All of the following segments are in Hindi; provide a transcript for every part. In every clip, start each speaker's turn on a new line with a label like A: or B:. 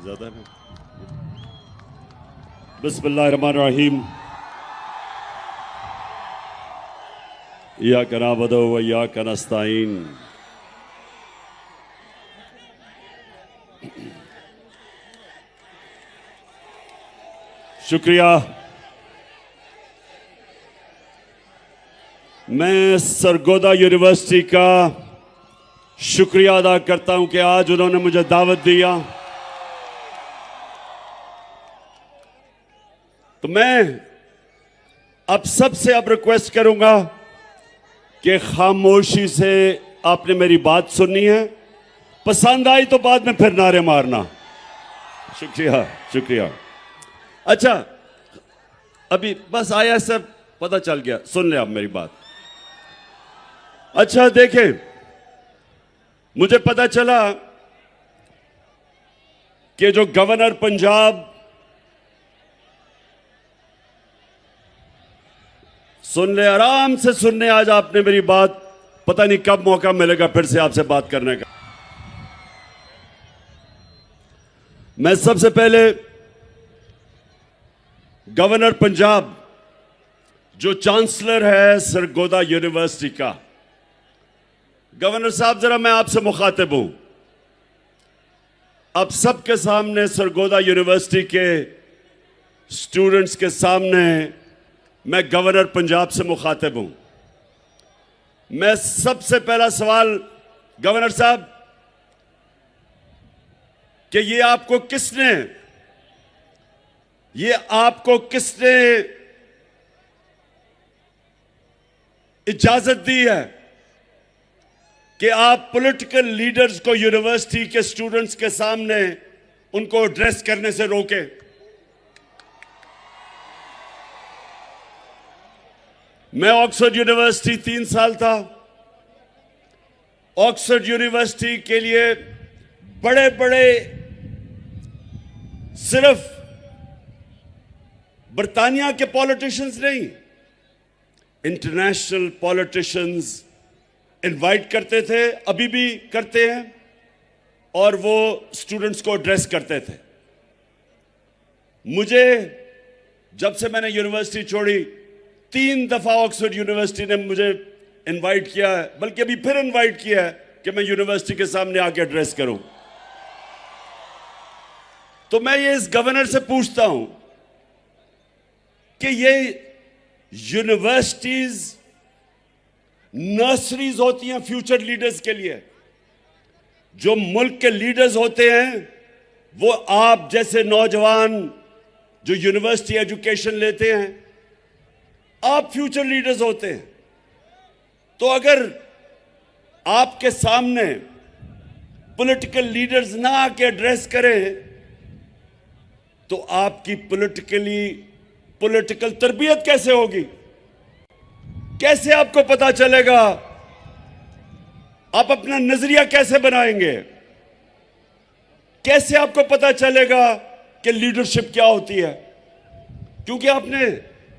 A: ज्यादा है। बिस्मिल्लाहिर्रहमानिर्रहीम। इय्याका नअबुदु व इय्याका नस्तईन। शुक्रिया। मैं सरगोदा यूनिवर्सिटी का शुक्रिया अदा करता हूं कि आज उन्होंने मुझे दावत दिया। तो मैं अब सबसे रिक्वेस्ट करूंगा कि खामोशी से आपने मेरी बात सुननी है, पसंद आई तो बाद में फिर नारे मारना। शुक्रिया शुक्रिया। अच्छा, अभी बस आया, सब पता चल गया, सुन ले आप मेरी बात। अच्छा देखें, मुझे पता चला कि जो गवर्नर पंजाब, सुन ले, आराम से सुनने, आज आपने मेरी बात, पता नहीं कब मौका मिलेगा फिर से आपसे बात करने का। मैं सबसे पहले गवर्नर पंजाब, जो चांसलर है सरगोदा यूनिवर्सिटी का, गवर्नर साहब जरा मैं आपसे मुखातिब हूं। अब सबके सामने, सरगोदा यूनिवर्सिटी के स्टूडेंट्स के सामने, मैं गवर्नर पंजाब से मुखातिब हूं। मैं सबसे पहला सवाल गवर्नर साहब, कि ये आपको किसने इजाजत दी है कि आप पॉलिटिकल लीडर्स को यूनिवर्सिटी के स्टूडेंट्स के सामने उनको एड्रेस करने से रोके? मैं ऑक्सफोर्ड यूनिवर्सिटी 3 साल था। ऑक्सफोर्ड यूनिवर्सिटी के लिए बड़े बड़े, सिर्फ बर्तानिया के पॉलिटिशियंस नहीं, इंटरनेशनल पॉलिटिशियंस इनवाइट करते थे, अभी भी करते हैं, और वो स्टूडेंट्स को एड्रेस करते थे। मुझे, जब से मैंने यूनिवर्सिटी छोड़ी, 3 दफा ऑक्सफोर्ड यूनिवर्सिटी ने मुझे इनवाइट किया है, बल्कि अभी फिर इनवाइट किया है कि मैं यूनिवर्सिटी के सामने आके एड्रेस करूं। तो मैं ये इस गवर्नर से पूछता हूं कि ये यूनिवर्सिटीज नर्सरीज होती हैं फ्यूचर लीडर्स के लिए। जो मुल्क के लीडर्स होते हैं वो आप जैसे नौजवान जो यूनिवर्सिटी एजुकेशन लेते हैं, आप फ्यूचर लीडर्स होते हैं। तो अगर आपके सामने पॉलिटिकल लीडर्स ना आके एड्रेस करें तो आपकी पॉलिटिकल तरबियत कैसे होगी? कैसे आपको पता चलेगा? आप अपना नजरिया कैसे बनाएंगे? कैसे आपको पता चलेगा कि लीडरशिप क्या होती है? क्योंकि आपने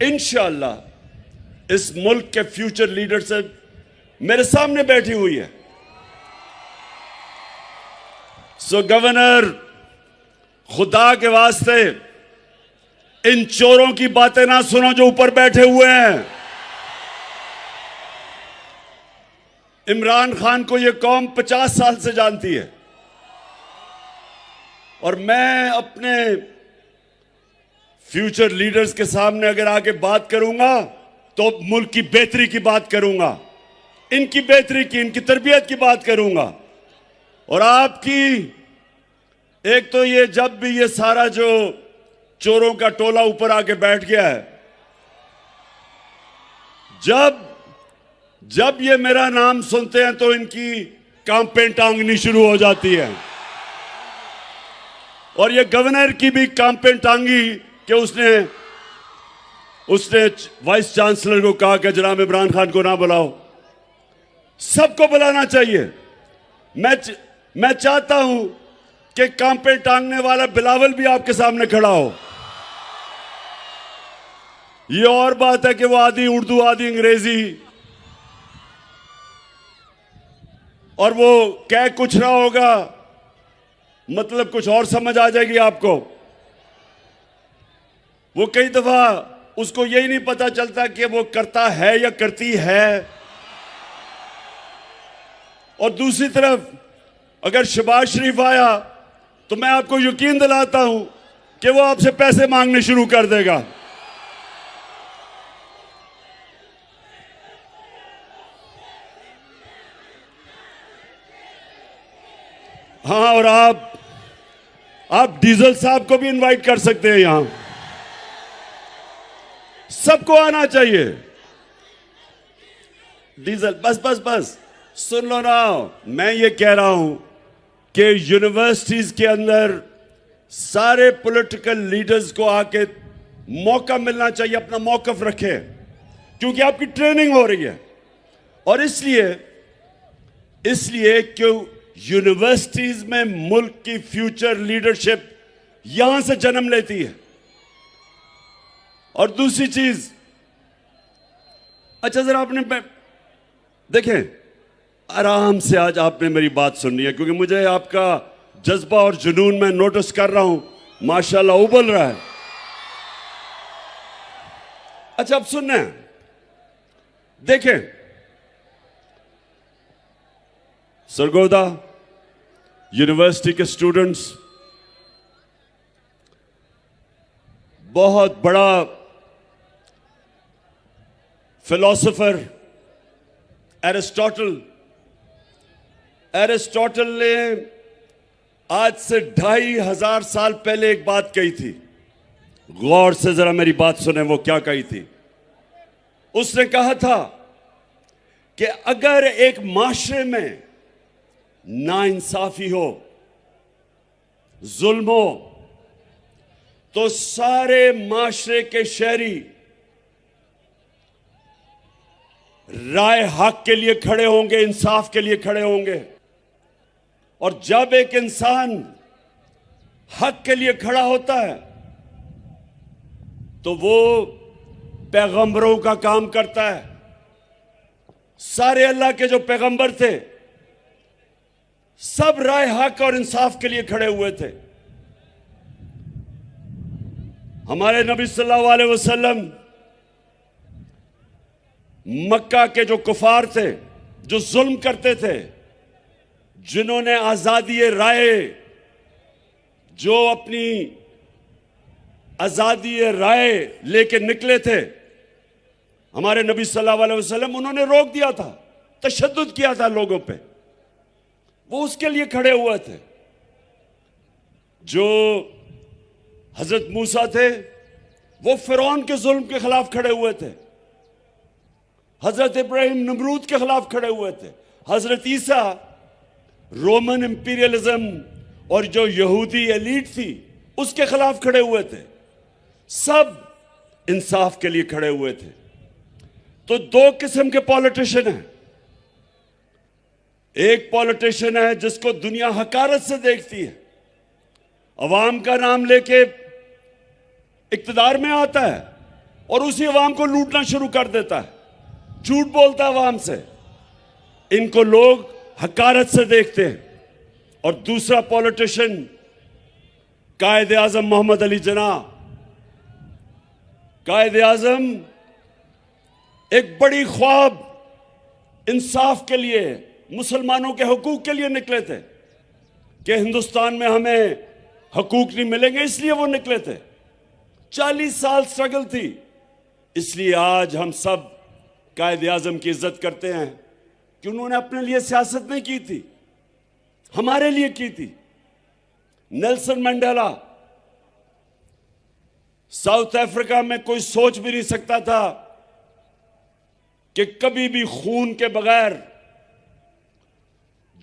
A: इंशाअल्लाह इस मुल्क के फ्यूचर लीडरशिप मेरे सामने बैठी हुई है। सो गवर्नर, खुदा के वास्ते इन चोरों की बातें ना सुनो जो ऊपर बैठे हुए हैं। इमरान खान को यह कौम 50 साल से जानती है, और मैं अपने फ्यूचर लीडर्स के सामने अगर आके बात करूंगा तो मुल्क की बेहतरी की बात करूंगा, इनकी बेहतरी की, इनकी तरबियत की बात करूंगा। और आपकी, एक तो ये, जब भी ये सारा जो चोरों का टोला ऊपर आके बैठ गया है, जब ये मेरा नाम सुनते हैं तो इनकी कांपें टांगनी शुरू हो जाती है। और ये गवर्नर की भी कांपें टांगी कि उसने वाइस चांसलर को कहा कि जनाब इमरान खान को ना बुलाओ। सबको बुलाना चाहिए। मैं चाहता हूं कि कांपें टांगने वाला बिलावल भी आपके सामने खड़ा हो। ये और बात है कि वो आधी उर्दू आधी अंग्रेजी, और वो कह कुछ रहा होगा, मतलब कुछ और समझ आ जाएगी आपको। वो कई दफा उसको यही नहीं पता चलता कि वो करता है या करती है। और दूसरी तरफ अगर शहबाज शरीफ आया तो मैं आपको यकीन दिलाता हूं कि वो आपसे पैसे मांगने शुरू कर देगा। हाँ, और आप डीजल साहब को भी इनवाइट कर सकते हैं। यहां सबको आना चाहिए। डीजल बस बस बस सुन लो ना, मैं ये कह रहा हूं कि यूनिवर्सिटीज के अंदर सारे पॉलिटिकल लीडर्स को आके मौका मिलना चाहिए, अपना मौकफ रखे, क्योंकि आपकी ट्रेनिंग हो रही है। और इसलिए क्यों यूनिवर्सिटीज में मुल्क की फ्यूचर लीडरशिप यहां से जन्म लेती है। और दूसरी चीज, अच्छा जरा आपने देखें, आराम से आज आपने मेरी बात सुननी है, क्योंकि मुझे आपका जज्बा और जुनून मैं नोटिस कर रहा हूं, माशाल्लाह उबल रहा है। अच्छा अब सुनना है, देखें सरगोदा यूनिवर्सिटी के स्टूडेंट्स, बहुत बड़ा फिलोसोफर एरिस्टोटल ने आज से 2500 साल पहले एक बात कही थी। गौर से जरा मेरी बात सुने, वो क्या कही थी। उसने कहा था कि अगर एक माशरे में नाइंसाफी हो, जुल्म हो, तो सारे माशरे के शहरी राय हक के लिए खड़े होंगे, इंसाफ के लिए खड़े होंगे। और जब एक इंसान हक के लिए खड़ा होता है तो वो पैगंबरों का काम करता है। सारे अल्लाह के जो पैगंबर थे सब राय हक और इंसाफ के लिए खड़े हुए थे। हमारे नबी सल्लल्लाहु अलैहि वसल्लम मक्का के जो कुफार थे, जो जुल्म करते थे, जिन्होंने आजादी राय, जो अपनी आजादी राय लेके निकले थे, हमारे नबी सल्लल्लाहु अलैहि वसल्लम उन्होंने रोक दिया था, तशद्दुद किया था लोगों पे। वो उसके लिए खड़े हुए थे। जो हजरत मूसा थे वो फिरौन के जुल्म के खिलाफ खड़े हुए थे। हजरत इब्राहिम नमरूद के खिलाफ खड़े हुए थे। हजरत ईसा रोमन इंपीरियलिज्म और जो यहूदी एलीट थी उसके खिलाफ खड़े हुए थे। सब इंसाफ के लिए खड़े हुए थे। तो दो किस्म के पॉलिटिशियन हैं। एक पॉलिटिशियन है जिसको दुनिया हकारत से देखती है, अवाम का नाम लेके इक्तदार में आता है और उसी अवाम को लूटना शुरू कर देता है, झूठ बोलता है अवाम से। इनको लोग हकारत से देखते हैं। और दूसरा पॉलिटिशियन कायदे आजम मोहम्मद अली जिन्ना। कायदे आजम एक बड़ी ख्वाब इंसाफ के लिए, मुसलमानों के हकूक के लिए निकले थे कि हिंदुस्तान में हमें हकूक नहीं मिलेंगे, इसलिए वो निकले थे। 40 साल स्ट्रगल थी। इसलिए आज हम सब कायदे आजम की इज्जत करते हैं कि उन्होंने अपने लिए सियासत नहीं की थी, हमारे लिए की थी। नेल्सन मंडेला, साउथ अफ्रीका में कोई सोच भी नहीं सकता था कि कभी भी खून के बगैर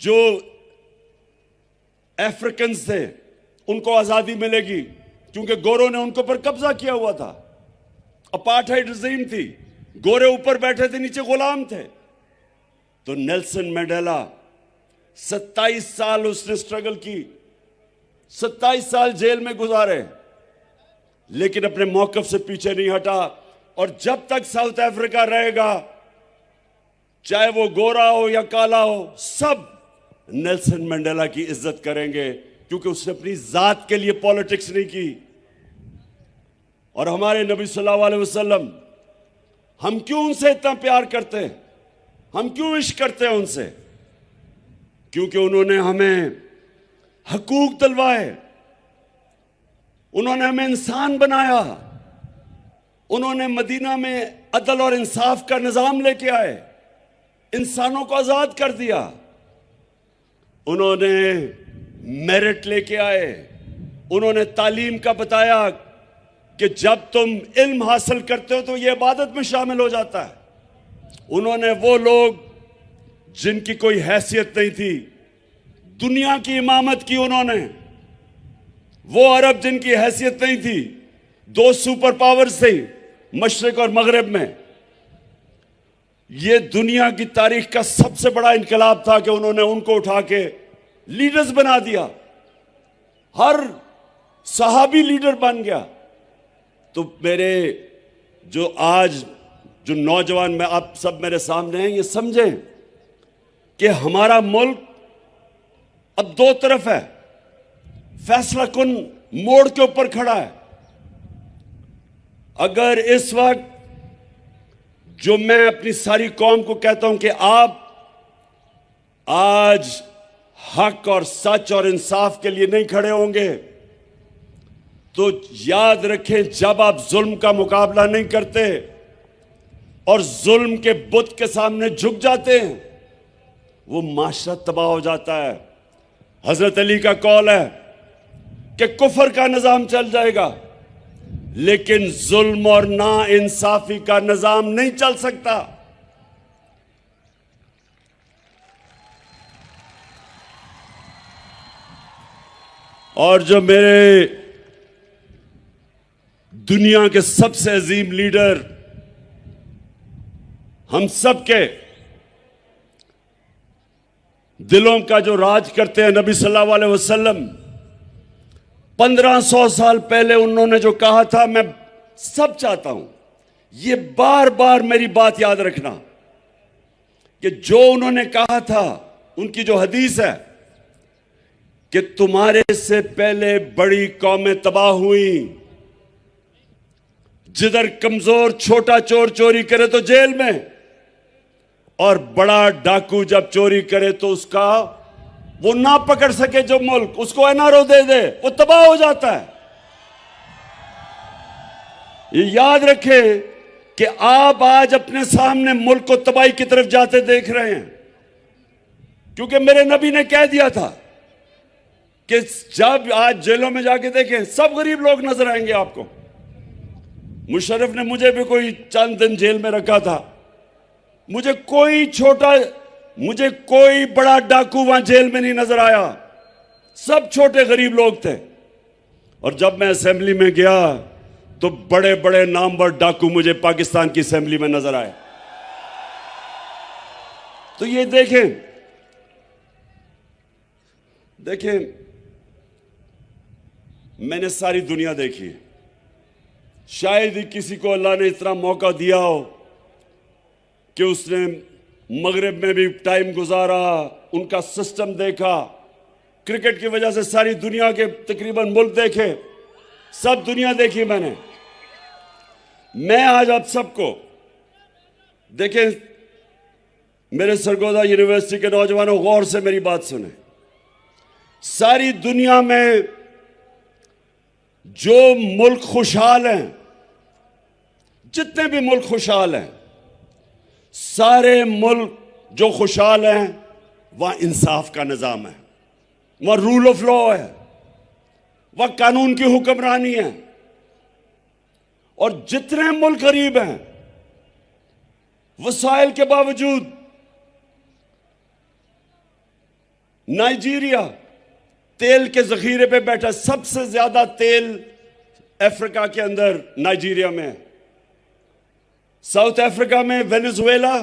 A: जो अफ्रीकन थे उनको आजादी मिलेगी, क्योंकि गोरों ने उनको पर कब्जा किया हुआ था। अपार्थाइड रिजीम थी, गोरे ऊपर बैठे थे, नीचे गुलाम थे। तो नेल्सन मंडेला 27 साल उसने स्ट्रगल की, 27 साल जेल में गुजारे, लेकिन अपने मौकफ से पीछे नहीं हटा। और जब तक साउथ अफ्रीका रहेगा, चाहे वो गोरा हो या काला हो, सब नेल्सन मंडेला की इज्जत करेंगे, क्योंकि उसने अपनी जात के लिए पॉलिटिक्स नहीं की। और हमारे नबी सल्लल्लाहु अलैहि वसल्लम, हम क्यों उनसे इतना प्यार करते हैं, हम क्यों इश्क करते हैं उनसे? क्योंकि उन्होंने हमें हकूक दिलवाए, उन्होंने हमें इंसान बनाया, उन्होंने मदीना में अदल और इंसाफ का निजाम लेके आए, इंसानों को आजाद कर दिया, उन्होंने मेरिट लेके आए, उन्होंने तालीम का बताया कि जब तुम इल्म हासिल करते हो तो ये इबादत में शामिल हो जाता है। उन्होंने वो लोग जिनकी कोई हैसियत नहीं थी, दुनिया की इमामत की उन्होंने। वो अरब जिनकी हैसियत नहीं थी, दो सुपर पावर्स थे मशरिक और मगरिब में। ये दुनिया की तारीख का सबसे बड़ा इनकलाब था कि उन्होंने उनको उठा के लीडर्स बना दिया। हर सहाबी लीडर बन गया। तो मेरे जो आज जो नौजवान में आप सब मेरे सामने हैं, ये समझें कि हमारा मुल्क अब दो तरफ है, फैसला कुन मोड़ के ऊपर खड़ा है। अगर इस वक्त जो मैं अपनी सारी कौम को कहता हूं कि आप आज हक और सच और इंसाफ के लिए नहीं खड़े होंगे, तो याद रखें, जब आप जुल्म का मुकाबला नहीं करते और जुल्म के बुत के सामने झुक जाते हैं, वो माशरा तबाह हो जाता है। हजरत अली का कौल है कि कुफर का निजाम चल जाएगा, लेकिन जुल्म और ना इंसाफी का निजाम नहीं चल सकता। और जो मेरे दुनिया के सबसे अजीम लीडर, हम सब के दिलों का जो राज करते हैं, नबी सल्लल्लाहु अलैहि वसल्लम, 1500 साल पहले उन्होंने जो कहा था, मैं सब चाहता हूं ये बार बार मेरी बात याद रखना कि जो उन्होंने कहा था, उनकी जो हदीस है कि तुम्हारे से पहले बड़ी कौमें तबाह हुई, जिधर कमजोर छोटा चोर चोरी करे तो जेल में, और बड़ा डाकू जब चोरी करे तो उसका वो ना पकड़ सके जो मुल्क, उसको एनआरओ दे दे, वो तबाह हो जाता है। ये याद रखें कि आप आज अपने सामने मुल्क को तबाही की तरफ जाते देख रहे हैं, क्योंकि मेरे नबी ने कह दिया था कि जब आज जेलों में जाके देखें, सब गरीब लोग नजर आएंगे आपको। मुशर्रफ ने मुझे भी कोई चंद दिन जेल में रखा था, मुझे कोई बड़ा डाकू वहां जेल में नहीं नजर आया, सब छोटे गरीब लोग थे। और जब मैं असेंबली में गया तो बड़े बड़े नामवर डाकू मुझे पाकिस्तान की असेंबली में नजर आए। तो ये देखें, मैंने सारी दुनिया देखी है। शायद ही किसी को अल्लाह ने इतना मौका दिया हो कि उसने मगरिब में भी टाइम गुजारा, उनका सिस्टम देखा। क्रिकेट की वजह से सारी दुनिया के तकरीबन मुल्क देखे, सब दुनिया देखी मैंने। मैं आज आप सबको देखें, मेरे सरगोदा यूनिवर्सिटी के नौजवानों, गौर से मेरी बात सुने। सारी दुनिया में जो मुल्क खुशहाल हैं, जितने भी मुल्क खुशहाल हैं, सारे मुल्क जो खुशहाल हैं, वहां इंसाफ का निजाम है, वहां रूल ऑफ लॉ है, वहां कानून की हुक्मरानी है। और जितने मुल्क गरीब हैं, वसाइल के बावजूद, नाइजीरिया तेल के जखीरे पे बैठा, सबसे ज्यादा तेल अफ्रीका के अंदर नाइजीरिया में है। साउथ अफ्रीका में वेनेजुएला,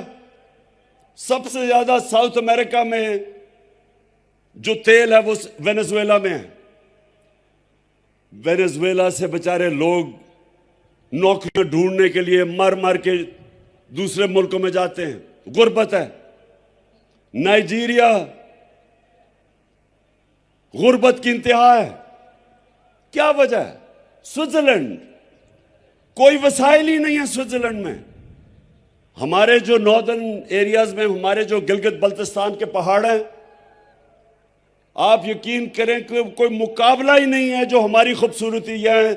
A: सबसे ज्यादा साउथ अमेरिका में जो तेल है वो वेनेजुएला में है। वेनेजुएला से बेचारे लोग नौकरियां ढूंढने के लिए मर मर के दूसरे मुल्कों में जाते हैं, गुर्बत है। नाइजीरिया गुर्बत की इंतहा है। क्या वजह है? स्विट्जरलैंड, कोई वसाइल ही नहीं है स्विट्जरलैंड में। हमारे जो नॉर्दर्न एरियाज में, हमारे जो गिलगित बल्तिस्तान के पहाड़ हैं, आप यकीन करें कि कोई मुकाबला ही नहीं है। जो हमारी खूबसूरती है,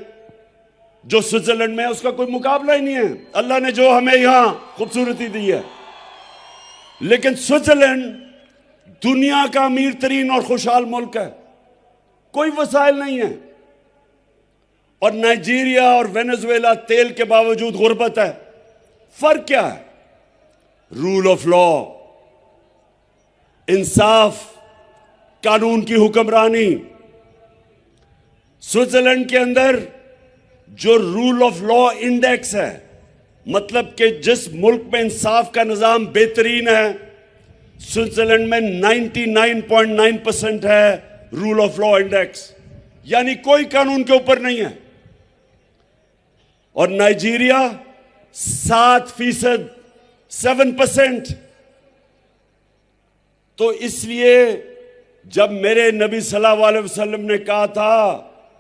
A: जो स्विट्जरलैंड में है, उसका कोई मुकाबला ही नहीं है। अल्लाह ने जो हमें यहां खूबसूरती दी है। लेकिन स्विट्जरलैंड दुनिया का अमीर तरीन और खुशहाल मुल्क है, कोई वसाइल नहीं है। और नाइजीरिया और वेनेजुएला तेल के बावजूद गुर्बत है। फर्क क्या है? रूल ऑफ लॉ, इंसाफ, कानून की हुक्मरानी। स्विट्जरलैंड के अंदर जो रूल ऑफ लॉ इंडेक्स है, मतलब कि जिस मुल्क में इंसाफ का निजाम बेहतरीन है, स्विट्जरलैंड में 99.9% है रूल ऑफ लॉ इंडेक्स, यानी कोई कानून के ऊपर नहीं है। और नाइजीरिया 7%, 7%। तो इसलिए जब मेरे नबी सल्लल्लाहु अलैहि वसल्लम ने कहा था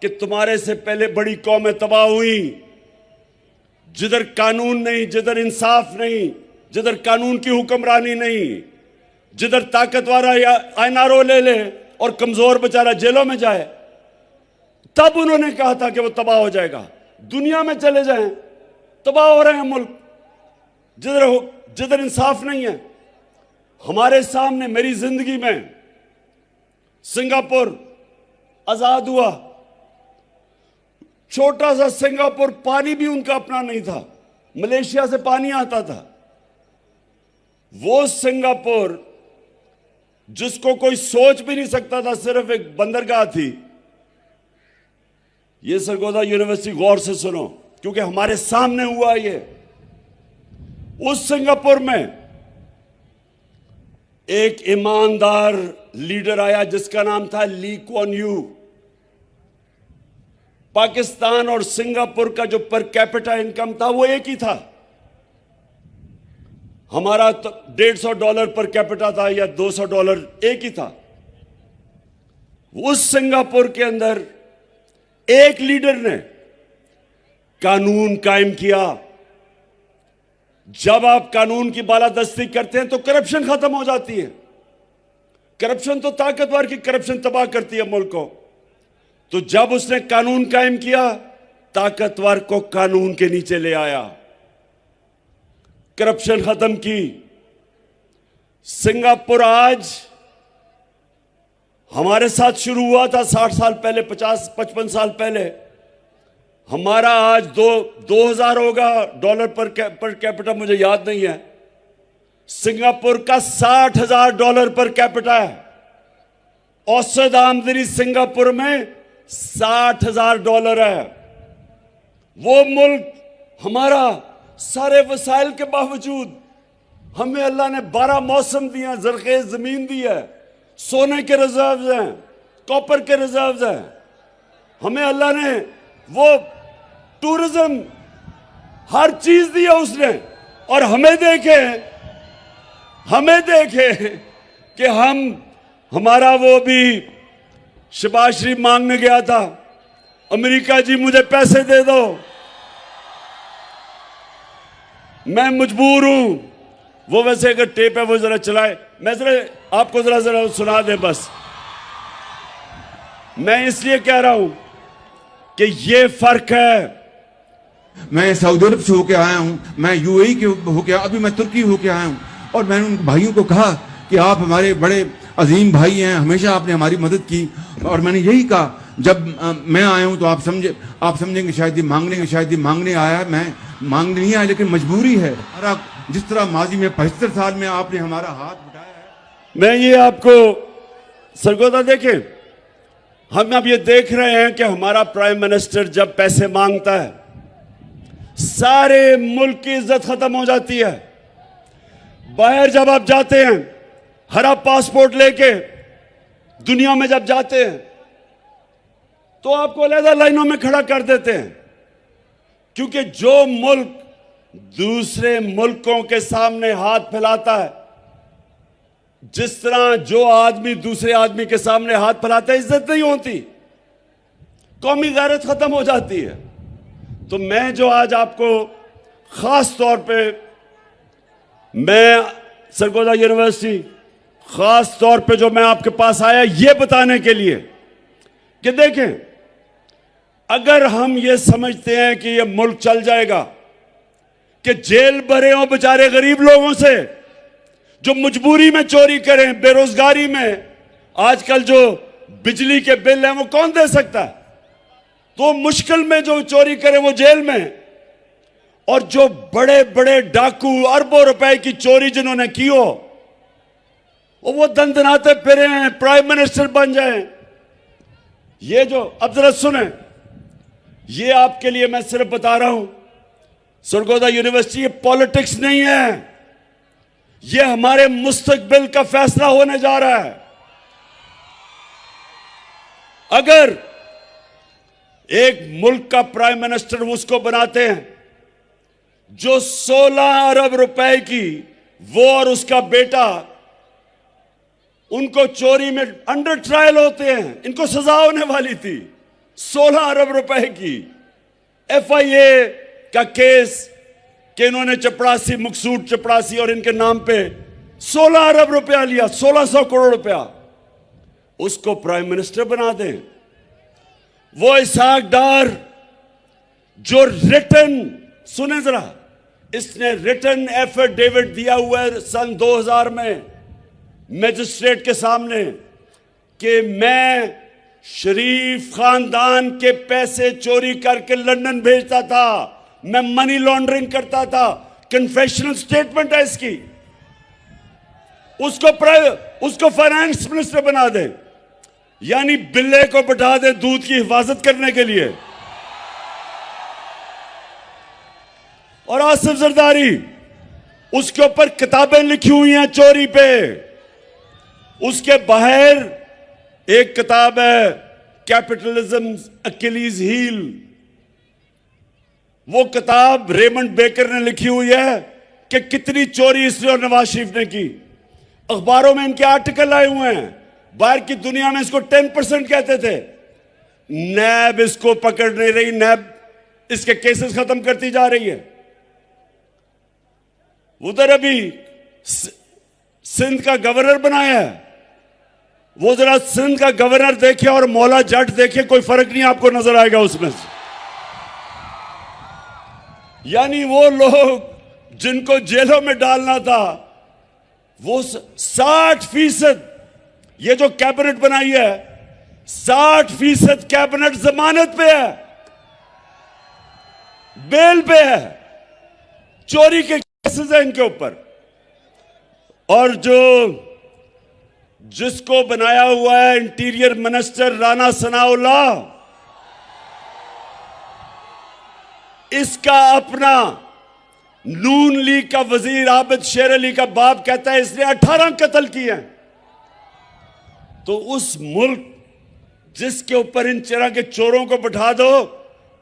A: कि तुम्हारे से पहले बड़ी कौमें तबाह हुई, जिधर कानून नहीं, जिधर इंसाफ नहीं, जिधर कानून की हुक्मरानी नहीं, जिधर ताकतवर या आईनारो ले ले और कमजोर बेचारा जेलों में जाए, तब उन्होंने कहा था कि वो तबाह हो जाएगा। दुनिया में चले जाएं, तबाह हो रहे हैं मुल्क जिधर इंसाफ नहीं है। हमारे सामने, मेरी जिंदगी में सिंगापुर आजाद हुआ, छोटा सा सिंगापुर, पानी भी उनका अपना नहीं था, मलेशिया से पानी आता था। वो सिंगापुर जिसको कोई सोच भी नहीं सकता था, सिर्फ एक बंदरगाह थी। ये सरगोदा यूनिवर्सिटी गौर से सुनो, क्योंकि हमारे सामने हुआ ये। उस सिंगापुर में एक ईमानदार लीडर आया जिसका नाम था ली कुआन यू। पाकिस्तान और सिंगापुर का जो पर कैपिटा इनकम था वो एक ही था। हमारा तो $150 पर कैपिटा था या $200, एक ही था। उस सिंगापुर के अंदर एक लीडर ने कानून कायम किया। जब आप कानून की बालादस्ती करते हैं तो करप्शन खत्म हो जाती है। करप्शन तो ताकतवर की करप्शन तबाह करती है मुल्क को। तो जब उसने कानून कायम किया, ताकतवर को कानून के नीचे ले आया, करप्शन खत्म की। सिंगापुर आज हमारे साथ शुरू हुआ था 60 साल पहले, 50-55 साल पहले। हमारा आज 2000 होगा डॉलर पर कैपिटा, मुझे याद नहीं है। सिंगापुर का $60,000 पर कैपिटा है। औसत आमदनी सिंगापुर में $60,000 है। वो मुल्क हमारा सारे वसाइल के बावजूद, हमें अल्लाह ने 12 मौसम दिए, जरखेज जमीन दी है, सोने के रिजर्व हैं, कॉपर के रिजर्व हैं। हमें अल्लाह ने वो टूरिज्म, हर चीज दी है उसने। और हमें देखे कि हमारा वो भी शहबाज शरीफ मांगने गया था, अमेरिका जी मुझे पैसे दे दो, मैं मजबूर हूं। वो वैसे अगर टेप है वो जरा चलाए, मैं जरा आपको जरा सुना दे बस। मैं इसलिए कह रहा हूं कि ये फर्क है।
B: मैं सऊदी अरब से होके आया हूं, मैं यूएई के होके, अभी मैं तुर्की होके आया हूं। और मैंने उन भाइयों को कहा कि आप हमारे बड़े अजीम भाई हैं, हमेशा आपने हमारी मदद की। और मैंने यही कहा, जब मैं आया हूं तो आप समझेंगे शायद ये मांगने आया। मैं मांगने नहीं आया, लेकिन मजबूरी है। जिस तरह माजी में 75 साल में आपने हमारा हाथ उठाया है।
A: मैं ये आपको सरगोदा देखें, हम अब ये देख रहे हैं कि हमारा प्राइम मिनिस्टर जब पैसे मांगता है, सारे मुल्क की इज्जत खत्म हो जाती है। बाहर जब आप जाते हैं, हरा पासपोर्ट लेके दुनिया में जब जाते हैं, तो आपको अलग लाइनों में खड़ा कर देते हैं। क्योंकि जो मुल्क दूसरे मुल्कों के सामने हाथ फैलाता है, जिस तरह जो आदमी दूसरे आदमी के सामने हाथ फैलाता है, इज्जत नहीं होती, कौमी गैरत खत्म हो जाती है। तो मैं जो आज आपको खास तौर पे, मैं सरगोदा यूनिवर्सिटी खास तौर पे जो मैं आपके पास आया ये बताने के लिए कि देखें, अगर हम ये समझते हैं कि ये मुल्क चल जाएगा, कि जेल भरे हो बेचारे गरीब लोगों से जो मजबूरी में चोरी करें, बेरोजगारी में, आजकल जो बिजली के बिल हैं वो कौन दे सकता है, तो मुश्किल में जो चोरी करे वो जेल में, और जो बड़े बड़े डाकू अरबों रुपए की चोरी जिन्होंने की हो वो दंदनाते फिरे हैं, प्राइम मिनिस्टर बन जाएं। ये जो, अब जरा सुने, ये आपके लिए मैं सिर्फ बता रहा हूं, सरगोदा यूनिवर्सिटी ये पॉलिटिक्स नहीं है, ये हमारे मुस्तकबिल का फैसला होने जा रहा है। अगर एक मुल्क का प्राइम मिनिस्टर उसको बनाते हैं जो 16 अरब रुपए की, वो और उसका बेटा, उनको चोरी में अंडर ट्रायल होते हैं, इनको सजा होने वाली थी, 16 अरब रुपए की FIA का केस कि इन्होंने चपरासी, मकसूद चपरासी और इनके नाम पे 16 अरब रुपया लिया, 1600 करोड़ रुपया, उसको प्राइम मिनिस्टर बना दें। वो इसहाक डार जो रिटन, सुने जरा, इसने रिटन एफिडेविट दिया हुआ है सन 2000 में मैजिस्ट्रेट के सामने कि मैं शरीफ खानदान के पैसे चोरी करके लंदन भेजता था, मैं मनी लॉन्ड्रिंग करता था, कन्फेशनल स्टेटमेंट है इसकी, उसको फाइनेंस मिनिस्टर बना दे, यानी बिल्ले को बैठा दे दूध की हिफाजत करने के लिए। और आसिफ जरदारी, उसके ऊपर किताबें लिखी हुई हैं चोरी पे, उसके बाहर एक किताब है कैपिटलिज्म अकिलीज हील, वो किताब रेमंड बेकर ने लिखी हुई है कि कितनी चोरी इसने और नवाज शरीफ ने की। अखबारों में इनके आर्टिकल आए हुए हैं, बाहर की दुनिया में इसको 10% कहते थे। नैब इसको पकड़ नहीं रही, नैब इसके केसेस खत्म करती जा रही है। उधर अभी सिंध का गवर्नर बनाया है, वो जरा सिंध का गवर्नर देखे और मौला जट देखे, कोई फर्क नहीं आपको नजर आएगा उसमें। यानी वो लोग जिनको जेलों में डालना था, वो 60%, ये जो कैबिनेट बनाई है 60% कैबिनेट जमानत पे है, बेल पे है, चोरी के केसेस है इनके ऊपर। और जिसको बनाया हुआ है इंटीरियर मिनिस्टर राना सनाउल्लाह, इसका अपना नून लीग का वजीर आबिद शेर अली का बाप कहता है इसने 18 कत्ल किए हैं। तो उस मुल्क जिसके ऊपर इन तरह के चोरों को बैठा दो,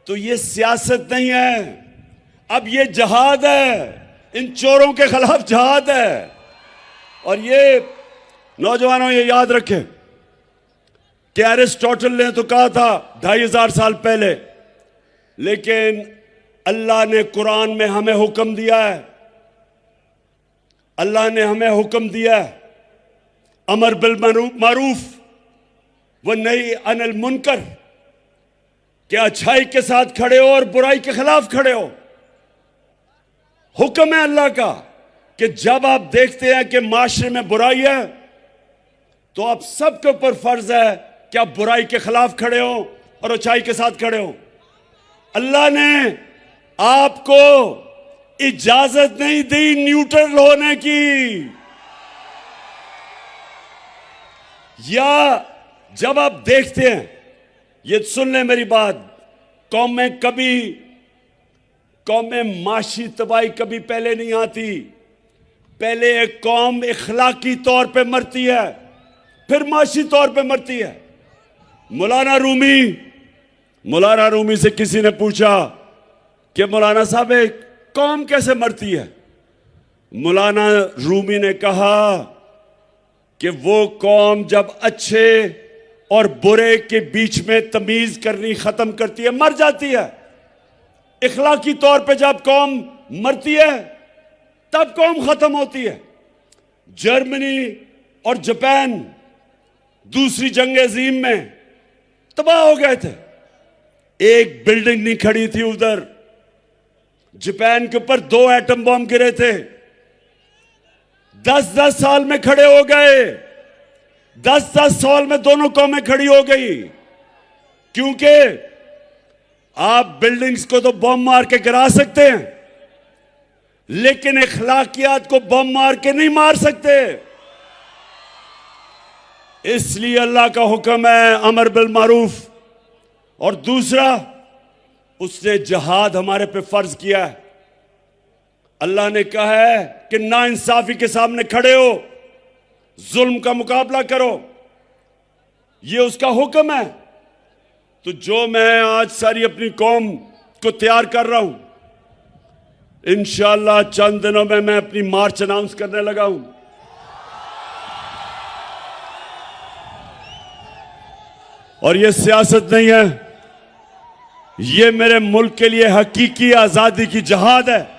A: तो ये सियासत नहीं है, अब ये जहाद है, इन चोरों के खिलाफ जहाद है। और ये नौजवानों ये याद रखें कि एरिस्टोटल ने तो कहा था 2500 साल पहले, लेकिन अल्लाह ने कुरान में हमें हुक्म दिया है, अल्लाह ने हमें हुक्म दिया है अमर बिल मारूफ व नही अनिल मुनकर, कि अच्छाई के साथ खड़े हो और बुराई के खिलाफ खड़े हो। हुक्म है अल्लाह का कि जब आप देखते हैं कि माशरे में बुराई है, तो आप सबके ऊपर फर्ज है कि आप बुराई के खिलाफ खड़े हो और अच्छाई के साथ खड़े हो। अल्लाह ने आपको इजाजत नहीं दी न्यूट्रल होने की, या जब आप देखते हैं, ये सुन लें मेरी बात, कौमें माशी तबाही कभी पहले नहीं आती, पहले एक कौम इखलाकी तौर पे मरती है, फिर माशी तौर पे मरती है। मौलाना रूमी से किसी ने पूछा कि मौलाना साहब एक कौम कैसे मरती है? मौलाना रूमी ने कहा कि वो कौम जब अच्छे और बुरे के बीच में तमीज करनी खत्म करती है, मर जाती है। इखलाकी तौर पे जब कौम मरती है तब कौम खत्म होती है। जर्मनी और जापान दूसरी जंग अजीम में तबाह हो गए थे। एक बिल्डिंग नहीं खड़ी थी उधर। जापान के ऊपर 2 एटम बॉम्ब गिरे थे। 10-10 साल में खड़े हो गए। 10-10 साल में दोनों कौमें खड़ी हो गई। क्योंकि आप बिल्डिंग्स को तो बॉम्ब मार के गिरा सकते हैं, लेकिन इखलाकियात को बम मार के नहीं मार सकते। इसलिए अल्लाह का हुक्म है अमर बिल मारूफ, और दूसरा उसने जिहाद हमारे पे फर्ज किया है। अल्लाह ने कहा है कि नाइंसाफी के सामने खड़े हो, जुल्म का मुकाबला करो, ये उसका हुक्म है। तो जो मैं आज सारी अपनी कौम को तैयार कर रहा हूं, इंशाअल्लाह चंद दिनों में मैं अपनी मार्च अनाउंस करने लगा हूं। और ये सियासत नहीं है, ये मेरे मुल्क के लिए हकीकी आजादी की जहाद है।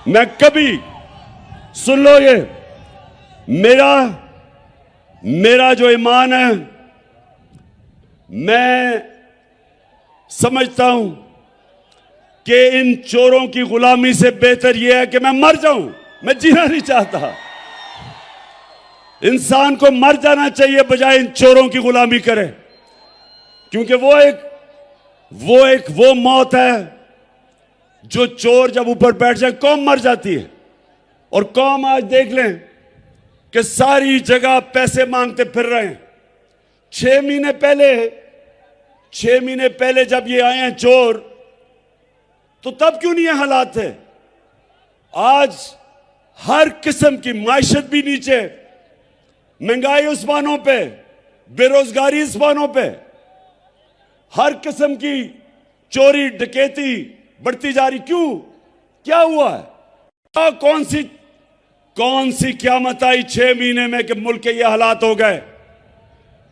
A: मैं कभी, सुन लो, ये मेरा जो ईमान है, मैं समझता हूं कि इन चोरों की गुलामी से बेहतर यह है कि मैं मर जाऊं। मैं जीना नहीं चाहता। इंसान को मर जाना चाहिए बजाय इन चोरों की गुलामी करे, क्योंकि वो मौत है जो चोर जब ऊपर बैठ जाए कौम मर जाती है। और कौम आज देख लें कि सारी जगह पैसे मांगते फिर रहे हैं। 6 महीने पहले जब ये आए हैं चोर, तो तब क्यों नहीं ये हालात थे? आज हर किस्म की माइशत भी नीचे, महंगाई उस्मानों पे, बेरोजगारी उस्मानों पे, हर किस्म की चोरी डकैती बढ़ती जा रही। क्यों? क्या हुआ है? कौन सी क़यामत आई 6 महीने में कि मुल्क के ये हालात हो गए?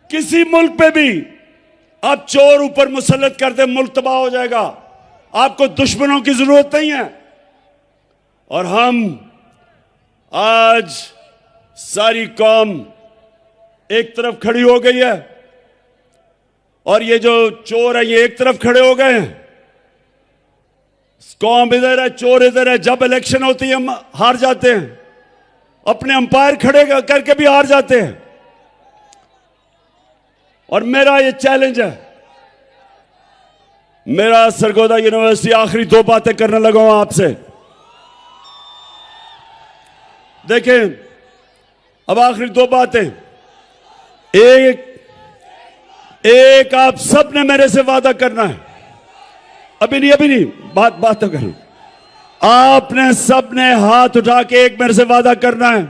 A: किसी मुल्क पे भी आप चोर ऊपर मुसल्लत कर दे, मुल्क तबाह हो जाएगा। आपको दुश्मनों की जरूरत नहीं है। और हम आज सारी कौम एक तरफ खड़ी हो गई है, और ये जो चोर है ये एक तरफ खड़े हो गए हैं। कौम इधर है, चोर इधर है। जब इलेक्शन होती है हम हार जाते हैं, अपने अंपायर खड़े करके भी हार जाते हैं। और मेरा ये चैलेंज है, मेरा सरगोदा यूनिवर्सिटी, आखिरी 2 बातें करने लगा हूं आपसे। देखें, अब आखिरी 2 बातें। एक आप सब ने मेरे से वादा करना है। अभी नहीं, बात तो करूं। आपने सब ने हाथ उठा के एक मेरे से वादा करना है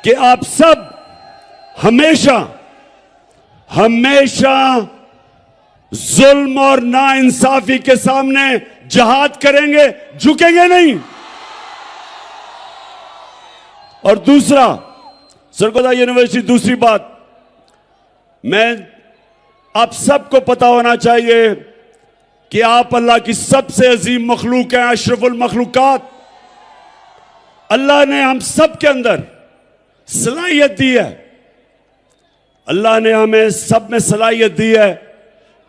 A: कि आप सब हमेशा जुल्म और नाइंसाफी के सामने जिहाद करेंगे, झुकेंगे नहीं। और दूसरा, सरगोदा यूनिवर्सिटी, दूसरी बात, मैं आप सबको पता होना चाहिए कि आप अल्लाह की सबसे अजीम मखलूक हैं, अशरफुल मखलूकात। अल्लाह ने हम सब के अंदर सलाहियत दी है। अल्लाह ने हमें सब में सलाहियत दी है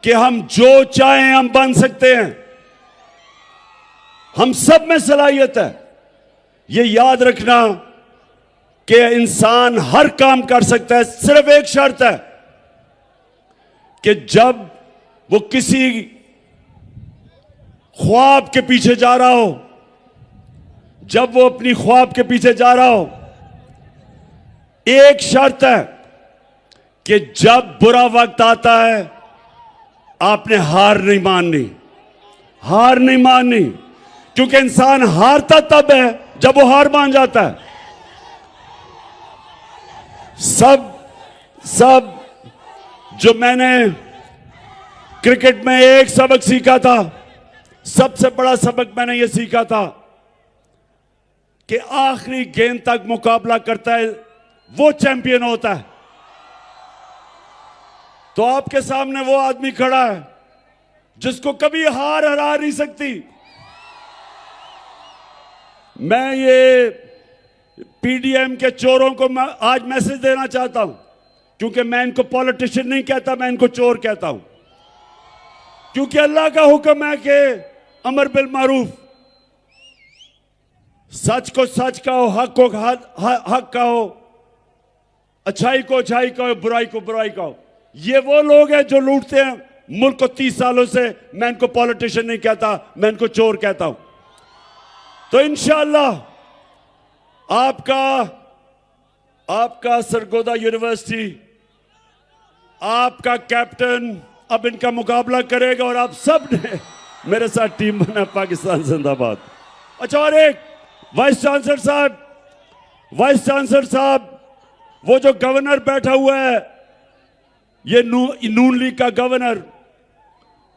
A: कि हम जो चाहें हम बन सकते हैं। हम सब में सलाहियत है। ये याद रखना कि इंसान हर काम कर सकता है, सिर्फ एक शर्त है कि जब वो किसी ख्वाब के पीछे जा रहा हो, जब वो अपनी ख्वाब के पीछे जा रहा हो, एक शर्त है कि जब बुरा वक्त आता है आपने हार नहीं माननी, क्योंकि इंसान हारता तब है जब वो हार मान जाता है। सब जो मैंने क्रिकेट में एक सबक सीखा था, सबसे बड़ा सबक मैंने ये सीखा था कि आखिरी गेंद तक मुकाबला करता है वो चैंपियन होता है। तो आपके सामने वो आदमी खड़ा है जिसको कभी हार हरा नहीं सकती। मैं ये पीडीएम के चोरों को आज मैसेज देना चाहता हूं, क्योंकि मैं इनको पॉलिटिशियन नहीं कहता, मैं इनको चोर कहता हूं, क्योंकि अल्लाह का हुक्म है कि अमर बिल मारूफ, सच को सच कहो, हक को हक कहो, अच्छाई को अच्छाई कहो, बुराई को बुराई कहो। ये वो लोग हैं जो लूटते हैं मुल्क को 30 सालों से। मैं इनको पॉलिटिशियन नहीं कहता, मैं इनको चोर कहता हूं। तो इंशाअल्लाह आपका सरगोदा यूनिवर्सिटी, आपका कैप्टन अब इनका मुकाबला करेगा और आप सब ने मेरे साथ टीम बना पाकिस्तान जिंदाबाद। अच्छा, और एक वाइस चांसलर साहब, वो जो गवर्नर बैठा हुआ है, ये नून लीग का गवर्नर,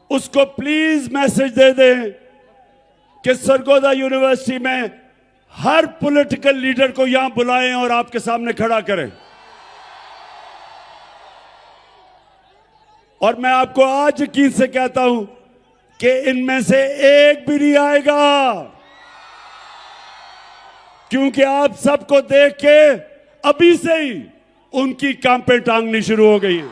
A: उसको प्लीज मैसेज दे दें कि सरगोदा यूनिवर्सिटी में हर पॉलिटिकल लीडर को यहां बुलाएं और आपके सामने खड़ा करें। और मैं आपको आज यकीन से कहता हूं कि इनमें से एक भी नहीं आएगा, क्योंकि आप सबको देख के अभी से ही उनकी कांपे टांगनी शुरू हो गई है।